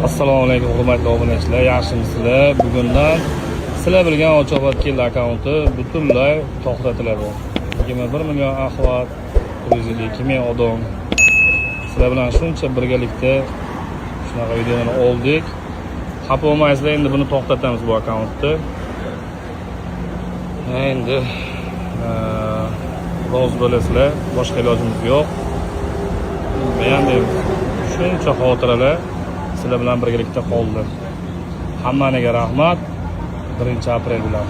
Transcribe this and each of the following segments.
Assalomu alaykum hurmatli obunachilar, yaxshimisizlar? Bugundan sizlar bilgan Ochoqbat Keldi akkaunti butunlay to'xtatiladi. 21 million ahvat, 152 ming odam. Sizlar bilan shuncha birgalikda shunaqa videoni oldik. Xafa bo'lmaysizlar, endi buni to'xtatamiz bu akkauntni. Endi rozi bo'lasizlar, boshqa ilojimiz yo'q. Beğendim. Shuncha xotiralar sizlar bilan birgalikda qoldi. Hammaniga rahmat. 1-aprel bilan.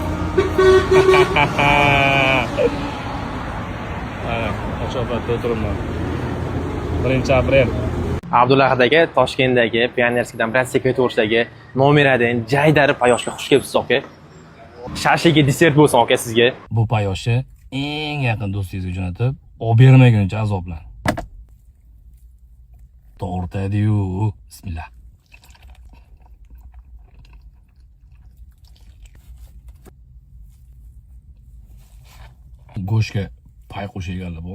Mana Ochoqbatda o'tiribman. 1-aprel. Abdulahid aka Toshkentdagi Pionerskiydan Rossiyaga o'tishdagi nomeradan jaydari payoshga xush kelibsiz aka. Shashiga desert bo'lsin aka sizga. Bu payoshni eng yaqin do'stingizga jo'natib, olib bermaguncha azoblan. Tortadi-yu. Bismillah. Go'shtga pay qo'shilganlar bu.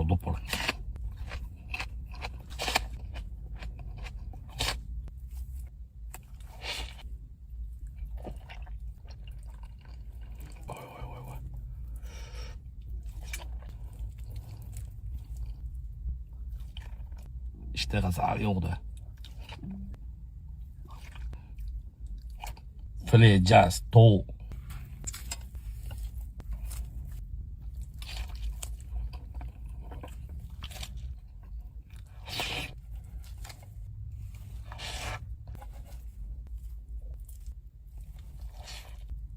Dopor. İşte gazal yo'qdi. File jazz tovuq.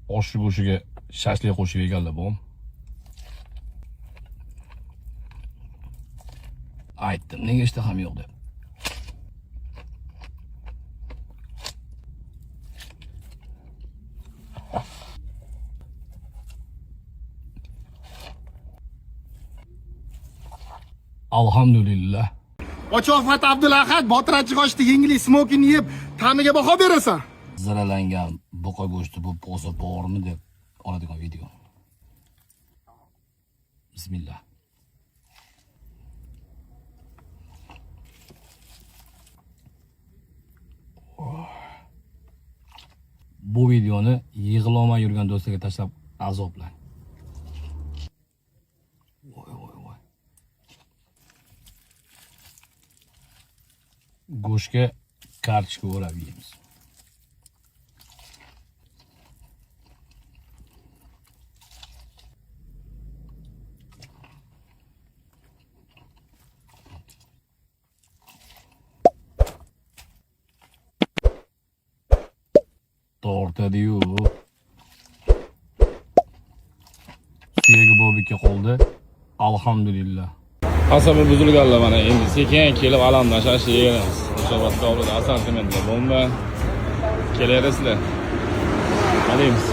Oshli go'shtiga shashlik qo'shib yeganlar bu. Aytdim, nega ishtaham yo'q deb. Alhamdulillah. Ochoqbat Abdulahid botirachi qoshdi yengli smokin yeb ta'miga baho berasan. Ziralangan buqa go'shti bu bo'lsa bormi deb oladigan video. Bismillah. Bu videoni yig'ilolmay yurgan do'stlarga tashlab azoblan. Voy. Go'shtga kartoshka o'rab yeymiz. Tortadi-yu. Suyagi bobikka qoldi. Alhamdulillah. Asabi buzilganlar mana endi sekin kelib alamdan shashlik yeymiz. Ochoqbatda oldi assortimentda bomba. Kelasizlar. Qadaymiz.